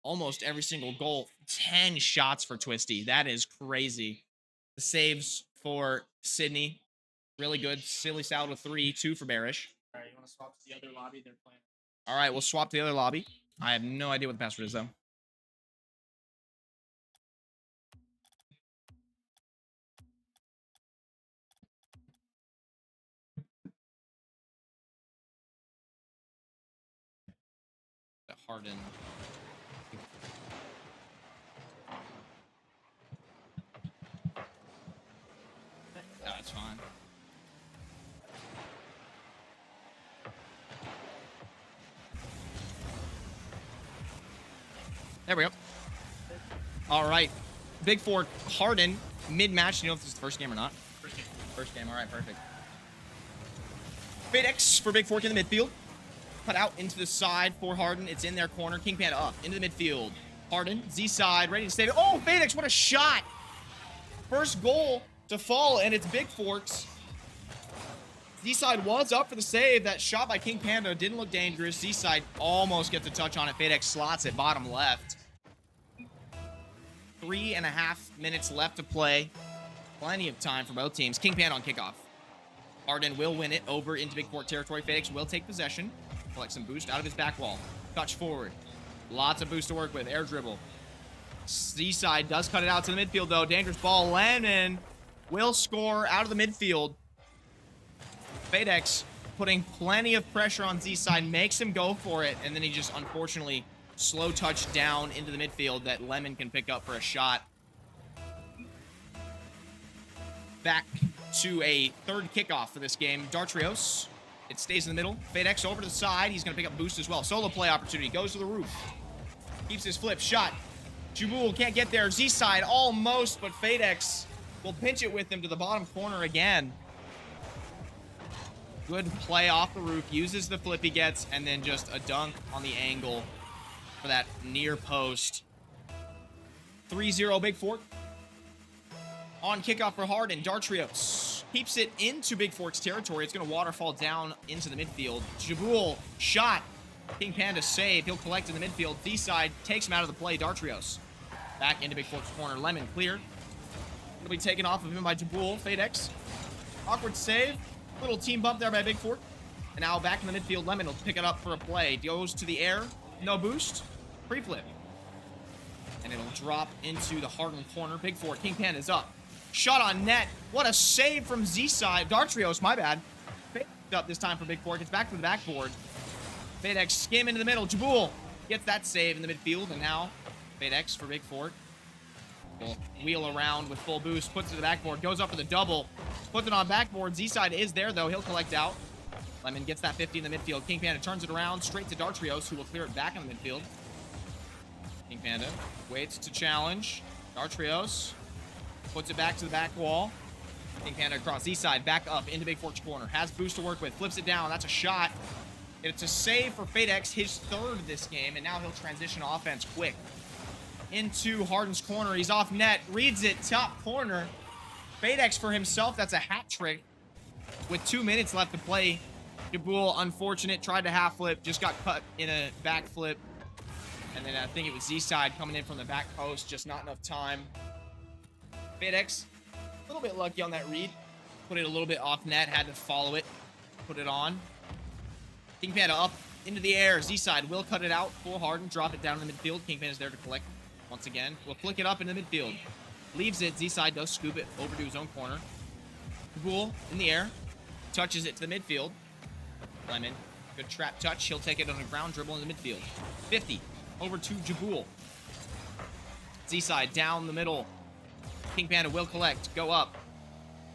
almost every single goal. 10 shots for Twisty. That is crazy. The saves for Sydney. Really good. Silly salad with 3, 2 for Barish. All right, you want to swap to the other lobby? They're playing. All right, we'll swap to the other lobby. I have no idea what the password is, though. Hardin. No, that's fine. There we go. All right. Bigfork, Hardin, mid-match. You know if this is the first game or not? First game. First game. All right, perfect. Fadex for Bigfork in the midfield. Cut out into the side for Hardin. It's in their corner. King Panda up into the midfield. Hardin, Z side, ready to save it. Oh, Fadex, what a shot! First goal to fall, and it's Bigfork's. Z side was up for the save. That shot by King Panda didn't look dangerous. Z side almost gets a touch on it. Fadex slots it bottom left. 3.5 minutes left to play. Plenty of time for both teams. King Panda on kickoff. Hardin will win it over into Bigfork territory. Fadex will take possession. Collect some boost out of his back wall. Touch forward. Lots of boost to work with. Air dribble. Z-side does cut it out to the midfield, though. Dangerous ball. Lemon will score out of the midfield. Fadex putting plenty of pressure on Z-side. Makes him go for it. And then he just, unfortunately, slow touch down into the midfield that Lemon can pick up for a shot. Back to a third kickoff for this game. Dartrios. It stays in the middle. Fadex over to the side. He's going to pick up boost as well. Solo play opportunity. Goes to the roof. Keeps his flip. Shot. Jubul can't get there. Z-side almost, but Fadex will pinch it with him to the bottom corner again. Good play off the roof. Uses the flip he gets, and then just a dunk on the angle for that near post. 3-0 Bigfork. On kickoff for Hardin. Dartrios keeps it into Bigfork's territory. It's going to waterfall down into the midfield. Jabul, shot. King Panda save. He'll collect in the midfield. D-side takes him out of the play. Dartrios back into Bigfork's corner. Lemon clear. It'll be taken off of him by Jabul. Fadex. Awkward save. Little team bump there by Bigfork. And now back in the midfield. Lemon will pick it up for a play. Goes to the air. No boost. Free flip. And it'll drop into the Hardin corner. Bigfork. King Panda's up. Shot on net. What a save from Z-side. Dartrios, my bad. Picked up this time for Bigfork. It's back to the backboard. Fadex skim into the middle. Jabul gets that save in the midfield. And now Fadex for Bigfork will wheel around with full boost. Puts it to the backboard. Goes up for the double. Puts it on backboard. Z-side is there, though. He'll collect out. Lemon gets that 50 in the midfield. King Panda turns it around straight to Dartrios, who will clear it back in the midfield. King Panda waits to challenge. Dartrios puts it back to the back wall. King Panda across Z-side, back up into Bigfork's corner. Has boost to work with, flips it down. That's a shot. It's a save for Fadex, his third this game, and now he'll transition offense quick. Into Hardin's corner. He's off net, reads it, top corner. Fadex for himself, that's a hat trick. With 2 minutes left to play, Jabul, unfortunate, tried to half flip, just got cut in a back flip. And then I think it was Z-side coming in from the back post, just not enough time. Fadex, a little bit lucky on that read. Put it a little bit off net, had to follow it, put it on. King Panda up into the air. Z-side will cut it out for Hardin, drop it down in the midfield. King Panda's there to collect once again. We'll flick it up into the midfield. Leaves it. Z-side does scoop it over to his own corner. Jabul in the air. Touches it to the midfield. Lemon, good trap touch. He'll take it on a ground dribble in the midfield. 50 over to Jabul. Z-side down the middle. King Panda will collect. Go up.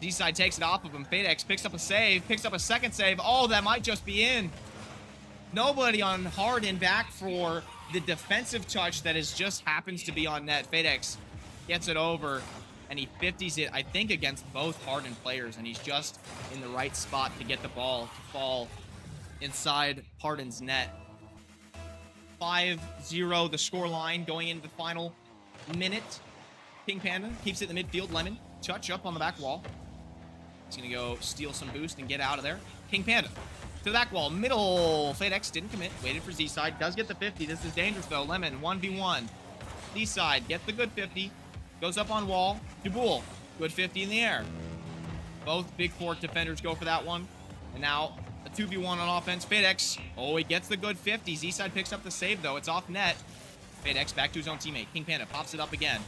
Z-side takes it off of him. Fadex picks up a save. Picks up a second save. Oh, that might just be in. Nobody on Hardin back for the defensive touch that just happens to be on net. Fadex gets it over, and he 50s it, I think, against both Hardin players, and he's just in the right spot to get the ball to fall inside Hardin's net. 5-0 the scoreline going into the final minute. King Panda keeps it in the midfield. Lemon, touch up on the back wall. He's going to go steal some boost and get out of there. King Panda to that wall. Middle. FadeX didn't commit. Waited for Z-side. Does get the 50. This is dangerous, though. Lemon, 1v1. Z-side, get the good 50. Goes up on wall. Jaboul, good 50 in the air. Both Bigfork defenders go for that one. And now a 2v1 on offense. FadeX, oh, he gets the good 50. Z-side picks up the save, though. It's off net. FadeX back to his own teammate. King Panda pops it up again.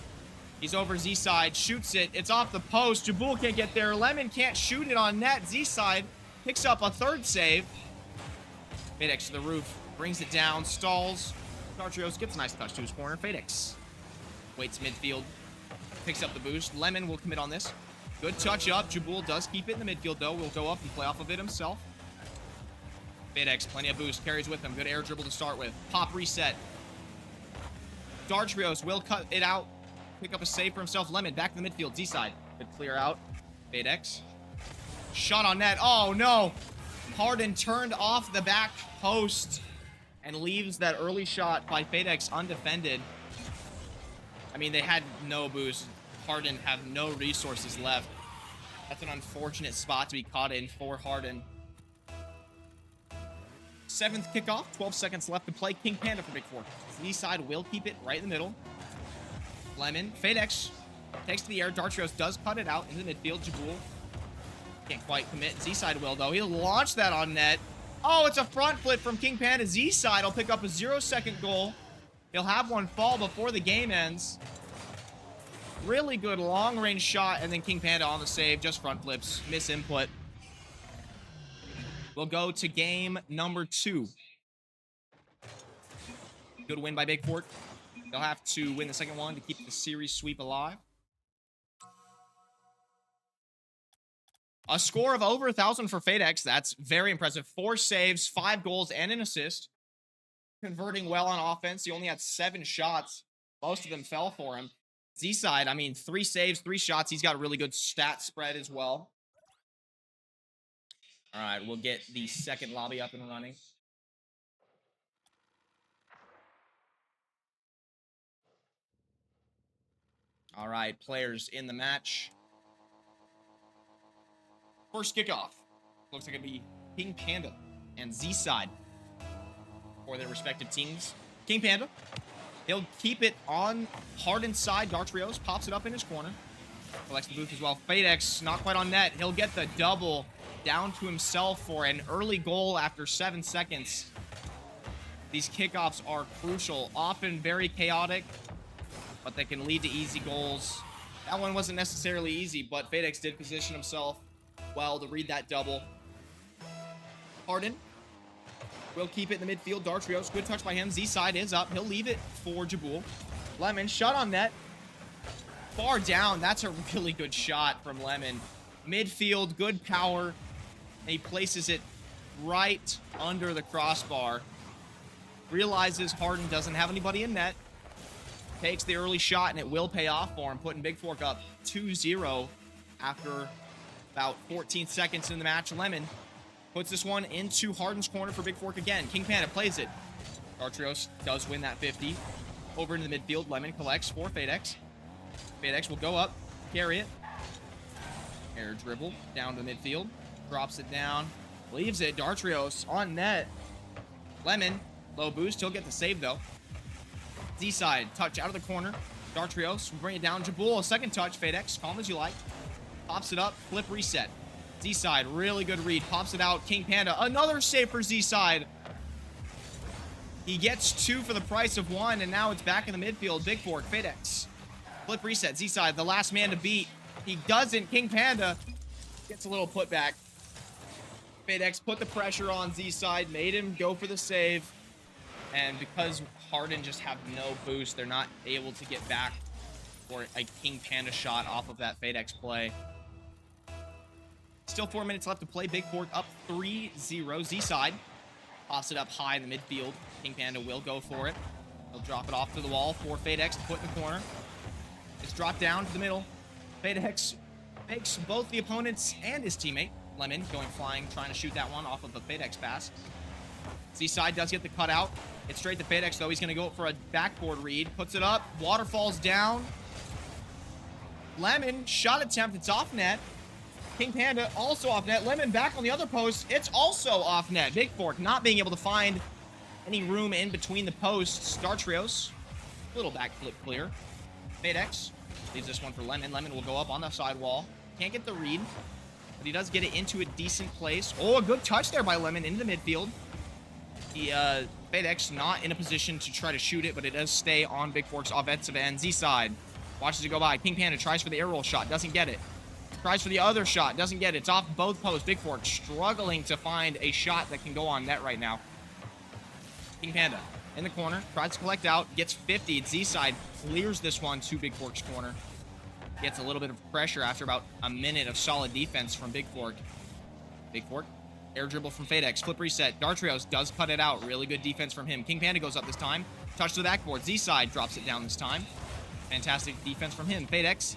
He's over Z-side, shoots it. It's off the post. Jaboul can't get there. Lemon can't shoot it on net. Z-side picks up a third save. FadeX to the roof, brings it down, stalls. Dartrios gets a nice touch to his corner. FadeX waits midfield, picks up the boost. Lemon will commit on this. Good touch up. Jaboul does keep it in the midfield, though. Will go up and play off of it himself. FadeX, plenty of boost, carries with him. Good air dribble to start with. Pop reset. Dartrios will cut it out. Pick up a save for himself. Lemon back to the midfield. Z-side. Good clear out. FadeX. Shot on net. Oh, no. Hardin turned off the back post and leaves that early shot by FadeX undefended. I mean, they had no boost. Hardin have no resources left. That's an unfortunate spot to be caught in for Hardin. 7th kickoff. 12 seconds left to play. King Panda for Bigfork. Z-side will keep it right in the middle. Lemon. FadeX takes to the air. Dartrios does cut it out into the midfield. Jaboul can't quite commit. Z-side will, though. He'll launch that on net. Oh, it's a front flip from King Panda. Z-side will pick up a 0-second goal. He'll have one fall before the game ends. Really good long-range shot, and then King Panda on the save. Just front flips. Miss input. We'll go to game number 2. Good win by Bigfork. They'll have to win the second one to keep the series sweep alive. A score of over 1,000 for FadeX. That's very impressive. 4 saves, 5 goals, and an assist. Converting well on offense. He only had 7 shots. Most of them fell for him. Z-side, I mean, 3 saves, 3 shots. He's got a really good stat spread as well. All right, we'll get the second lobby up and running. All right, players in the match. First kickoff. Looks like it'll be King Panda and Z-side for their respective teams. King Panda, he'll keep it on Hardin's side. Dartrios pops it up in his corner. Collects the booth as well. FadeX, not quite on net. He'll get the double down to himself for an early goal after 7 seconds. These kickoffs are crucial, often very chaotic, but they can lead to easy goals. That one wasn't necessarily easy, but FadeX did position himself well to read that double. Hardin will keep it in the midfield. Dartrios, good touch by him. Z-side is up. He'll leave it for Jaboul. Lemon, shot on net. Far down. That's a really good shot from Lemon. Midfield, good power. And he places it right under the crossbar. Realizes Hardin doesn't have anybody in net. Takes the early shot, and it will pay off for him, putting Bigfork up 2-0 after about 14 seconds in the match. Lemon puts this one into Hardin's corner for Bigfork again. King Panda plays it. Dartrios does win that 50. Over into the midfield. Lemon collects for FadeX. FadeX will go up, carry it. Air dribble down to the midfield. Drops it down. Leaves it. Dartrios on net. Lemon, low boost. He'll get the save, though. Z-side, touch out of the corner. Dartrios will bring it down. Jaboul, a second touch. FadeX, calm as you like. Pops it up, flip reset. Z-side, really good read. Pops it out. King Panda, another save for Z-side. He gets 2 for the price of 1, and now it's back in the midfield. Bigfork, FadeX. Flip reset. Z-side, the last man to beat. He doesn't. King Panda gets a little putback. FadeX put the pressure on Z-side, made him go for the save. And because Hardin just have no boost, they're not able to get back for a King Panda shot off of that FadeX play. Still 4 minutes left to play. Bigfork up 3-0. Z-side pops it up high in the midfield. King Panda will go for it. He'll drop it off to the wall for FadeX to put in the corner. It's dropped down to the middle. FadeX makes both the opponents and his teammate, Lemon, going flying, trying to shoot that one off of the FadeX pass. Z-side does get the cutout. It's straight to FadeX, though. He's going to go for a backboard read. Puts it up. Waterfalls down. Lemon, shot attempt. It's off net. King Panda also off net. Lemon back on the other post. It's also off net. Bigfork not being able to find any room in between the posts. Dartrios, little backflip clear. FadeX leaves this one for Lemon. Lemon will go up on the sidewall. Can't get the read, but he does get it into a decent place. Oh, a good touch there by Lemon into the midfield. The FadeX not in a position to try to shoot it, but it does stay on Bigfork's offensive end. Z side watches it go by. King Panda tries for the air roll shot, doesn't get it. Tries for the other shot, doesn't get it. It's off both posts. Bigfork struggling to find a shot that can go on net right now. King Panda in the corner, tries to collect out, gets 50. Z side clears this one to Bigfork's corner. Gets a little bit of pressure after about a minute of solid defense from Bigfork. Bigfork, air dribble from FadeX, flip reset. Dartrios does cut it out. Really good defense from him. King Panda goes up this time. Touch to the backboard. Z side drops it down this time. Fantastic defense from him. FadeX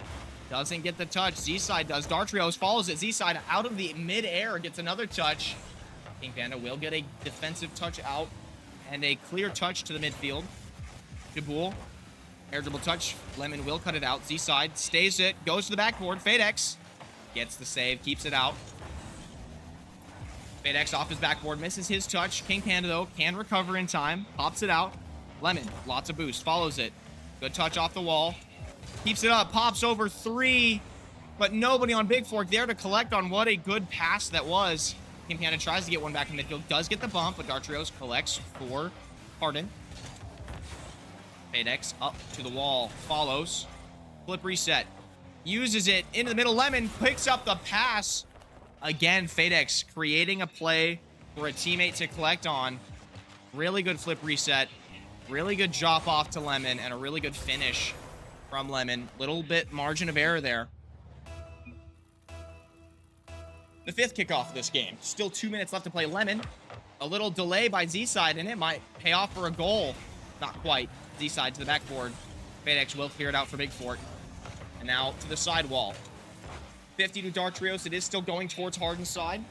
doesn't get the touch. Z-side does. Dartrios follows it. Z-side out of the mid-air gets another touch. King Panda will get a defensive touch out and a clear touch to the midfield. Jaboul, air dribble touch. Lemon will cut it out. Z-side stays it. Goes to the backboard. FadeX gets the save. Keeps it out. FadeX off his backboard. Misses his touch. King Panda, though, can recover in time. Pops it out. Lemon, lots of boost. Follows it. Good touch off the wall. Keeps it up, pops over 3, but nobody on Bigfork there to collect on what a good pass that was. King Panda tries to get one back in midfield, does get the bump, but Dartrios collects for Hardin. FadeX up to the wall, follows. Flip reset, uses it into the middle. Lemon picks up the pass. Again, FadeX creating a play for a teammate to collect on. Really good flip reset, really good drop off to Lemon, and a really good finish from Lemon. Little bit margin of error there. The 5th kickoff of this game. Still 2 minutes left to play. Lemon, a little delay by Z-side, and it might pay off for a goal. Not quite. Z-side to the backboard. FadeX will clear it out for Bigfork. And now to the sidewall. 50 to Dartrios. It is still going towards Hardin's side.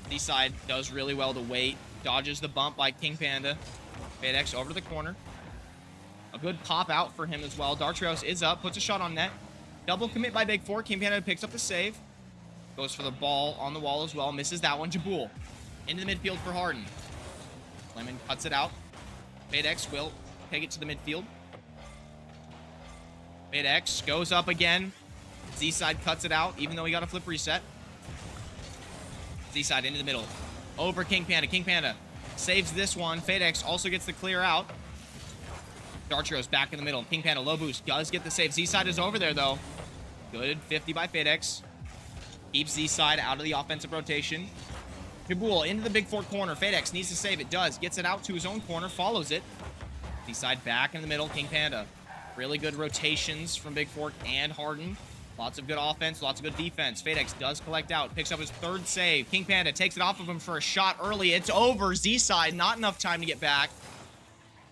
Z-side does really well to wait. Dodges the bump by King Panda. FadeX over to the corner. A good pop out for him as well. Dartrios is up, puts a shot on net. Double commit by Bigfork. King Panda picks up the save. Goes for the ball on the wall as well. Misses that one. Jaboul into the midfield for Hardin. Lemon cuts it out. FadeX will take it to the midfield. FadeX goes up again. Z-side cuts it out, even though he got a flip reset. Z-side into the middle. Over King Panda. King Panda saves this one. FadeX also gets the clear out. Dartrios back in the middle. King Panda low boost. Does get the save. Z-side is over there, though. Good 50 by FadeX. Keeps Z-side out of the offensive rotation. Jaboul into the Bigfork corner. FadeX needs to save it. Does. Gets it out to his own corner. Follows it. Z-side back in the middle. King Panda. Really good rotations from Bigfork and Hardin. Lots of good offense. Lots of good defense. FadeX does collect out. Picks up his 3rd save. King Panda takes it off of him for a shot early. It's over. Z-side. Not enough time to get back.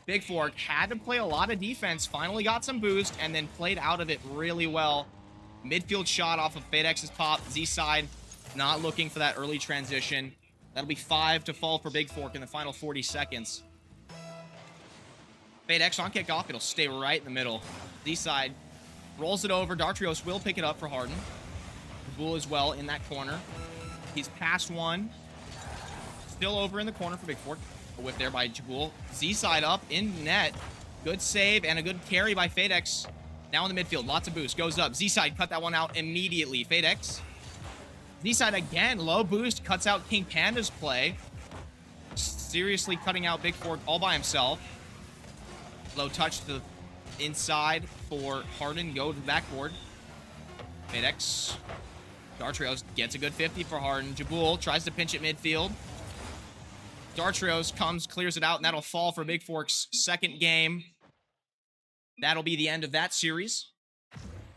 Bigfork had to play a lot of defense, finally got some boost, and then played out of it really well. Midfield shot off of FadeX's pop. Z-side not looking for that early transition. That'll be 5 to fall for Bigfork in the final 40 seconds. FadeX on kickoff. It'll stay right in the middle. Z-side rolls it over. Dartrios will pick it up for Hardin. Jaboul as well in that corner. He's past one. Still over in the corner for Bigfork. A whip there by Jaboul. Z-side up in net. Good save and a good carry by FadeX. Now in the midfield. Lots of boost. Goes up. Z-side cut that one out immediately. FadeX. Z-side again. Low boost. Cuts out King Panda's play. Seriously cutting out Bigfork all by himself. Low touch to the inside for Hardin. Go to the backboard. FadeX. Dartrios gets a good 50 for Hardin. Jaboul tries to pinch it midfield. Dartrios comes, clears it out, and that'll fall for Bigfork's 2nd game. That'll be the end of that series.